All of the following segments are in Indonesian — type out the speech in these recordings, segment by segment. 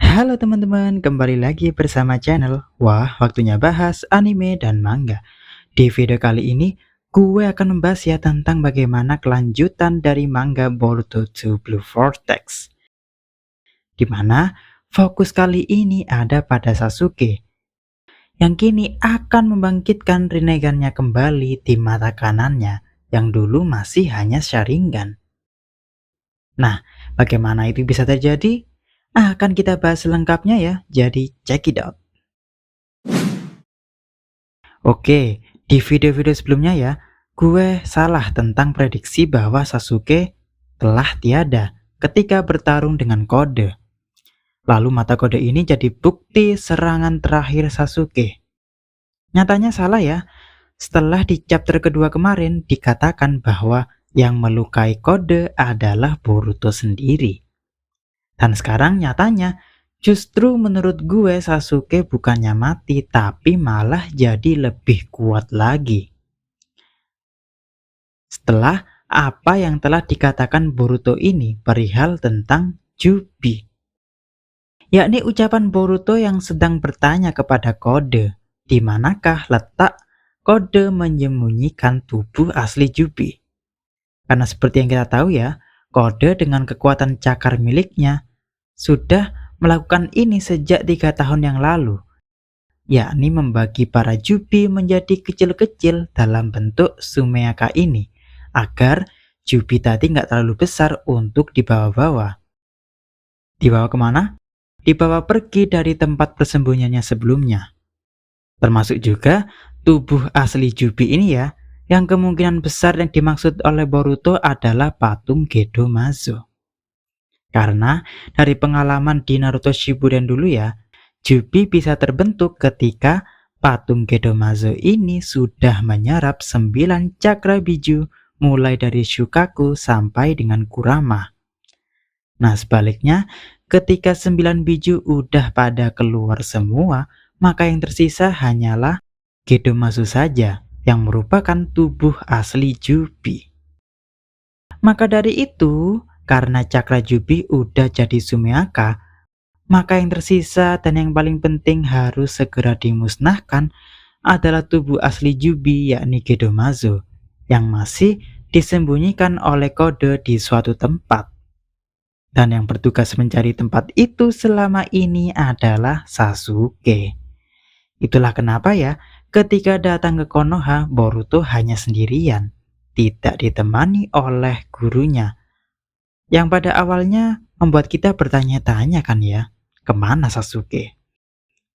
Halo teman-teman, kembali lagi bersama channel Wah, waktunya bahas anime dan manga. Di video kali ini, gue akan membahas ya tentang bagaimana kelanjutan dari manga Boruto to Blue Vortex. Di mana fokus kali ini ada pada Sasuke, yang kini akan membangkitkan Rinnegan-nya kembali di mata kanannya, yang dulu masih hanya Sharingan. Nah, bagaimana itu bisa terjadi? Akan kita bahas selengkapnya ya, jadi check it out. Oke, di video-video sebelumnya ya, gue salah tentang prediksi bahwa Sasuke telah tiada ketika bertarung dengan kode. Lalu mata kode ini jadi bukti serangan terakhir Sasuke. Nyatanya salah ya, setelah di chapter kedua kemarin dikatakan bahwa yang melukai kode adalah Boruto sendiri. Dan sekarang nyatanya justru menurut gue Sasuke bukannya mati tapi malah jadi lebih kuat lagi. Setelah apa yang telah dikatakan Boruto ini perihal tentang Jubi, yakni ucapan Boruto yang sedang bertanya kepada kode, di manakah letak kode menyembunyikan tubuh asli Jubi. Karena seperti yang kita tahu ya, kode dengan kekuatan cakar miliknya sudah melakukan ini sejak 3 tahun yang lalu, yakni membagi para Jubi menjadi kecil-kecil dalam bentuk Sumeaka ini, agar Jubi tadi nggak terlalu besar untuk dibawa-bawa. Dibawa kemana? Dibawa pergi dari tempat persembunyiannya sebelumnya. Termasuk juga tubuh asli Jubi ini ya, yang kemungkinan besar yang dimaksud oleh Boruto adalah patung Gedomazo. Karena dari pengalaman di Naruto Shippuden dulu ya, Jubi bisa terbentuk ketika patung Gedomazo ini sudah menyerap 9 cakra biju mulai dari Shukaku sampai dengan Kurama. Nah sebaliknya, ketika 9 biju udah pada keluar semua, maka yang tersisa hanyalah Gedomazo saja yang merupakan tubuh asli Jubi. Maka dari itu, karena cakra Jubi udah jadi Sumeaka, maka yang tersisa dan yang paling penting harus segera dimusnahkan adalah tubuh asli Jubi yakni Gedomazo yang masih disembunyikan oleh kode di suatu tempat. Dan yang bertugas mencari tempat itu selama ini adalah Sasuke. Itulah kenapa ya, ketika datang ke Konoha, Boruto hanya sendirian, tidak ditemani oleh gurunya. Yang pada awalnya membuat kita bertanya-tanya kan ya, kemana Sasuke?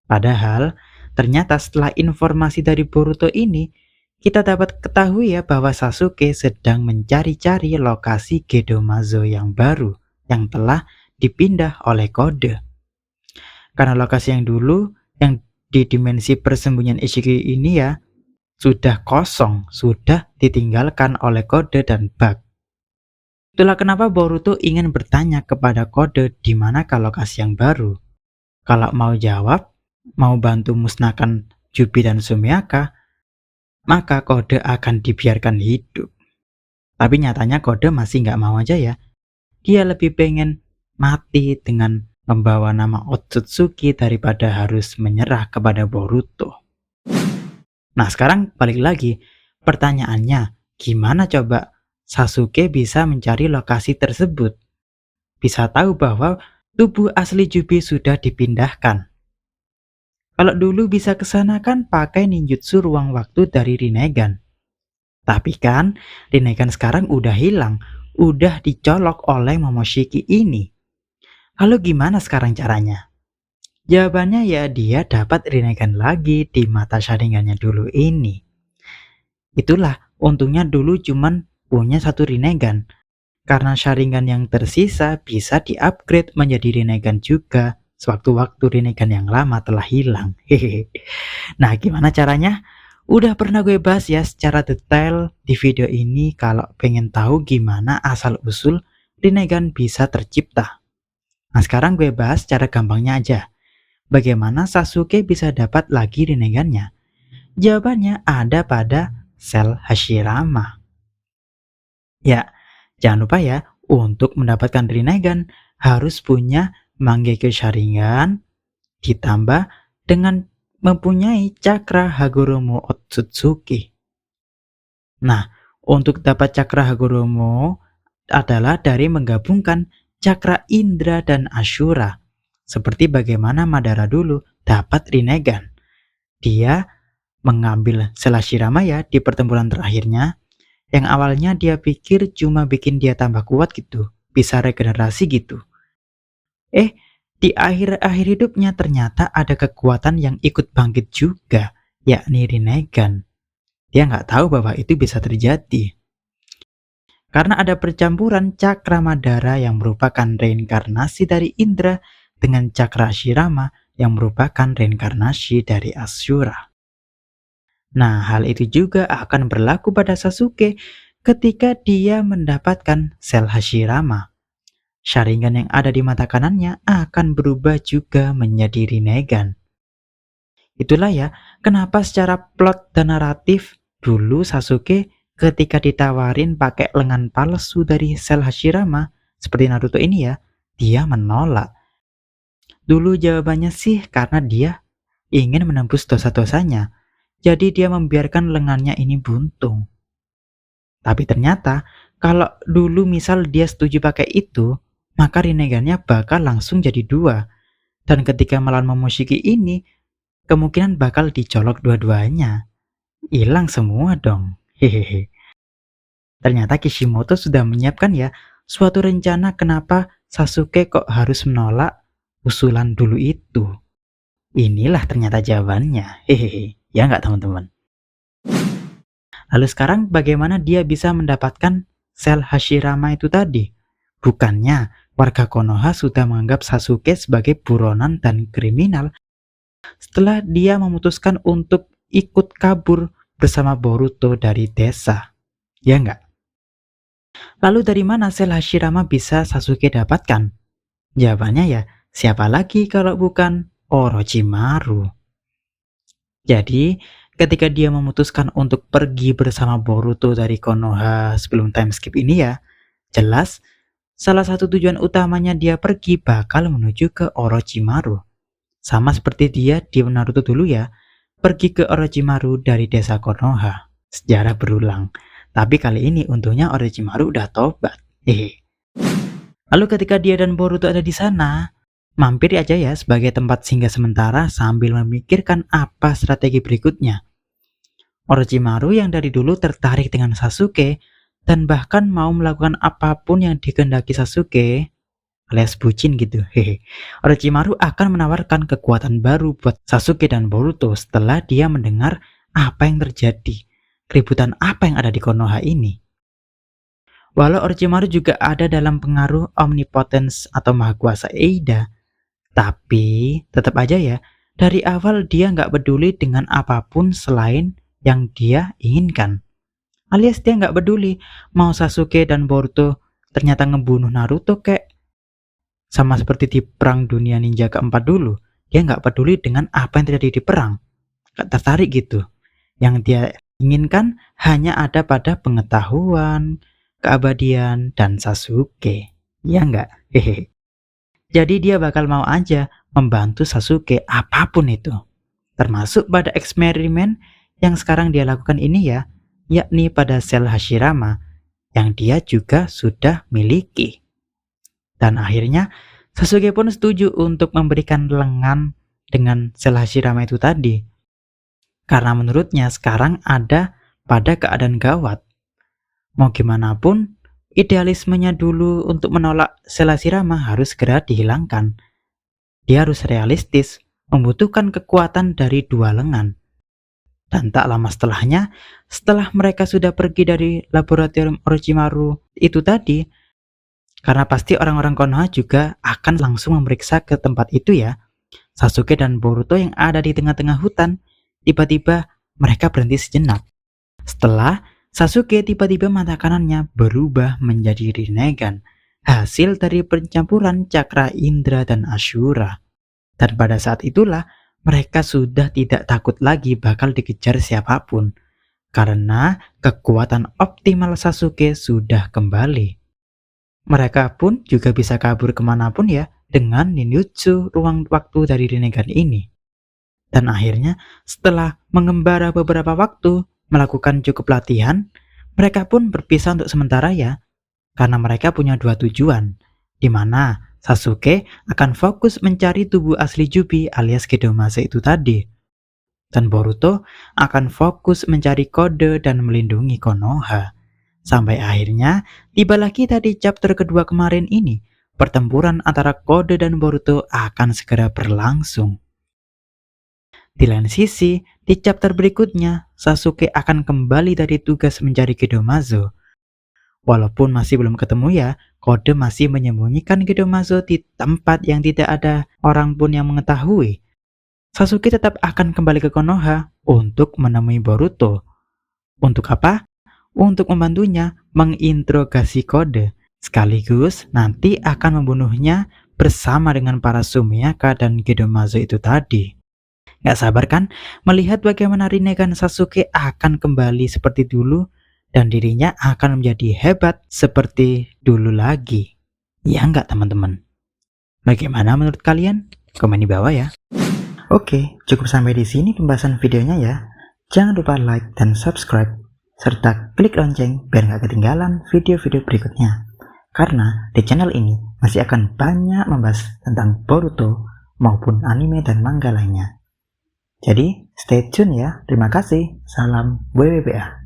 Padahal, ternyata setelah informasi dari Boruto ini, kita dapat ketahui ya bahwa Sasuke sedang mencari-cari lokasi Gedomazo yang baru yang telah dipindah oleh kode. Karena lokasi yang dulu, yang di dimensi persembunyian Ishiki ini ya, sudah kosong, sudah ditinggalkan oleh kode dan bug. Itulah kenapa Boruto ingin bertanya kepada kode di manakah lokasi yang baru. Kalau mau jawab, mau bantu musnahkan Jubi dan Sumeaka, maka kode akan dibiarkan hidup. Tapi nyatanya kode masih nggak mau aja ya. Dia lebih pengen mati dengan membawa nama Otsutsuki daripada harus menyerah kepada Boruto. Nah sekarang balik lagi, pertanyaannya, gimana coba Sasuke bisa mencari lokasi tersebut? Bisa tahu bahwa tubuh asli Jubi sudah dipindahkan. Kalau dulu bisa kesana kan pakai ninjutsu ruang waktu dari Rinnegan. Tapi kan Rinnegan sekarang udah hilang, udah dicolok oleh Momoshiki ini. Lalu gimana sekarang caranya? Jawabannya ya dia dapat Rinnegan lagi di mata Sharingannya dulu ini. Itulah untungnya dulu cuman punya satu Rinnegan. Karena Sharingan yang tersisa bisa di-upgrade menjadi Rinnegan juga sewaktu-waktu Rinnegan yang lama telah hilang. Hehehe. Nah, gimana caranya? Udah pernah gue bahas ya secara detail di video ini kalau pengen tahu gimana asal-usul Rinnegan bisa tercipta. Nah, sekarang gue bahas cara gampangnya aja. Bagaimana Sasuke bisa dapat lagi Rinnegan-nya? Jawabannya ada pada sel Hashirama. Ya, jangan lupa ya, untuk mendapatkan Rinnegan harus punya Mangekyo Sharingan, ditambah dengan mempunyai cakra Hagoromo Otsutsuki. Nah, untuk dapat cakra Hagoromo adalah dari menggabungkan cakra Indra dan Ashura. Seperti bagaimana Madara dulu dapat Rinnegan. Dia mengambil Selashirama ya di pertempuran terakhirnya, yang awalnya dia pikir cuma bikin dia tambah kuat gitu, bisa regenerasi gitu. Di akhir-akhir hidupnya ternyata ada kekuatan yang ikut bangkit juga, yakni Rinnegan. Dia nggak tahu bahwa itu bisa terjadi. Karena ada percampuran cakra Madara yang merupakan reinkarnasi dari Indra dengan cakra Ashirama yang merupakan reinkarnasi dari Ashura. Nah, hal itu juga akan berlaku pada Sasuke ketika dia mendapatkan sel Hashirama. Sharingan yang ada di mata kanannya akan berubah juga menjadi Rinnegan. Itulah ya, kenapa secara plot dan naratif dulu Sasuke ketika ditawarin pakai lengan palsu dari sel Hashirama seperti Naruto ini ya, dia menolak. Dulu jawabannya sih karena dia ingin menembus dosa-dosanya, jadi dia membiarkan lengannya ini buntung. Tapi ternyata kalau dulu misal dia setuju pakai itu, maka Rinnegannya bakal langsung jadi 2. Dan ketika melawan Momoshiki ini, kemungkinan bakal dicolok dua-duanya. Hilang semua dong. Hehehe. Ternyata Kishimoto sudah menyiapkan ya suatu rencana kenapa Sasuke kok harus menolak usulan dulu itu. Inilah ternyata jawabannya. Hehehe. Ya nggak teman-teman? Lalu sekarang bagaimana dia bisa mendapatkan sel Hashirama itu tadi? Bukannya warga Konoha sudah menganggap Sasuke sebagai buronan dan kriminal setelah dia memutuskan untuk ikut kabur bersama Boruto dari desa. Ya enggak? Lalu dari mana sel Hashirama bisa Sasuke dapatkan? Jawabannya ya, siapa lagi kalau bukan Orochimaru. Jadi, ketika dia memutuskan untuk pergi bersama Boruto dari Konoha sebelum time skip ini ya, jelas salah satu tujuan utamanya dia pergi bakal menuju ke Orochimaru. Sama seperti dia di Naruto dulu ya, pergi ke Orochimaru dari desa Konoha. Sejarah berulang. Tapi kali ini untungnya Orochimaru udah tobat. Lalu ketika dia dan Boruto ada di sana, mampir aja ya sebagai tempat singgah sementara sambil memikirkan apa strategi berikutnya. Orochimaru yang dari dulu tertarik dengan Sasuke dan bahkan mau melakukan apapun yang dikehendaki Sasuke, alias bucin gitu. Orochimaru akan menawarkan kekuatan baru buat Sasuke dan Boruto setelah dia mendengar apa yang terjadi, keributan apa yang ada di Konoha ini. Walau Orochimaru juga ada dalam pengaruh omnipotence atau maha kuasa Eida, tapi tetap aja ya, dari awal dia nggak peduli dengan apapun selain yang dia inginkan. Alias dia nggak peduli mau Sasuke dan Boruto ternyata ngebunuh Naruto kayak sama seperti di perang dunia ninja keempat dulu. Dia nggak peduli dengan apa yang terjadi di perang. Nggak tertarik gitu. Yang dia inginkan hanya ada pada pengetahuan, keabadian, dan Sasuke. Ya nggak? Hehe. Jadi dia bakal mau aja membantu Sasuke apapun itu. Termasuk pada eksperimen yang sekarang dia lakukan ini ya, yakni pada sel Hashirama yang dia juga sudah miliki. Dan akhirnya Sasuke pun setuju untuk memberikan lengan dengan sel Hashirama itu tadi. Karena menurutnya sekarang ada pada keadaan gawat. Mau gimana pun, idealismenya dulu untuk menolak sel Hashirama harus segera dihilangkan. Dia harus realistis, membutuhkan kekuatan dari 2 lengan. Dan tak lama setelahnya, setelah mereka sudah pergi dari laboratorium Orochimaru itu tadi, karena pasti orang-orang Konoha juga akan langsung memeriksa ke tempat itu ya, Sasuke dan Boruto yang ada di tengah-tengah hutan, tiba-tiba mereka berhenti sejenak. Setelah Sasuke tiba-tiba mata kanannya berubah menjadi Rinnegan, hasil dari pencampuran cakra Indra dan Ashura. Dan pada saat itulah mereka sudah tidak takut lagi bakal dikejar siapapun, karena kekuatan optimal Sasuke sudah kembali. Mereka pun juga bisa kabur kemanapun ya, dengan ninjutsu ruang waktu dari Rinnegan ini. Dan akhirnya setelah mengembara beberapa waktu melakukan cukup latihan, mereka pun berpisah untuk sementara ya, karena mereka punya dua tujuan, di mana Sasuke akan fokus mencari tubuh asli Jubi alias Gedomase itu tadi, dan Boruto akan fokus mencari kode dan melindungi Konoha. Sampai akhirnya tibalah kita di chapter kedua kemarin ini, pertempuran antara Kode dan Boruto akan segera berlangsung. Di lain sisi, di chapter berikutnya, Sasuke akan kembali dari tugas mencari Gedomazo. Walaupun masih belum ketemu ya, Kode masih menyembunyikan Gedomazo di tempat yang tidak ada orang pun yang mengetahui. Sasuke tetap akan kembali ke Konoha untuk menemui Boruto. Untuk apa? Untuk membantunya menginterogasi Kode, sekaligus nanti akan membunuhnya bersama dengan para Sumiaka dan Gedomazo itu tadi. Gak sabar kan melihat bagaimana Rinnegan Sasuke akan kembali seperti dulu dan dirinya akan menjadi hebat seperti dulu lagi. Ya enggak teman-teman? Bagaimana menurut kalian? Komen di bawah ya. Oke, cukup sampai di sini pembahasan videonya ya. Jangan lupa like dan subscribe serta klik lonceng biar gak ketinggalan video-video berikutnya. Karena di channel ini masih akan banyak membahas tentang Boruto maupun anime dan manga lainnya. Jadi, stay tune ya. Terima kasih. Salam WWBA.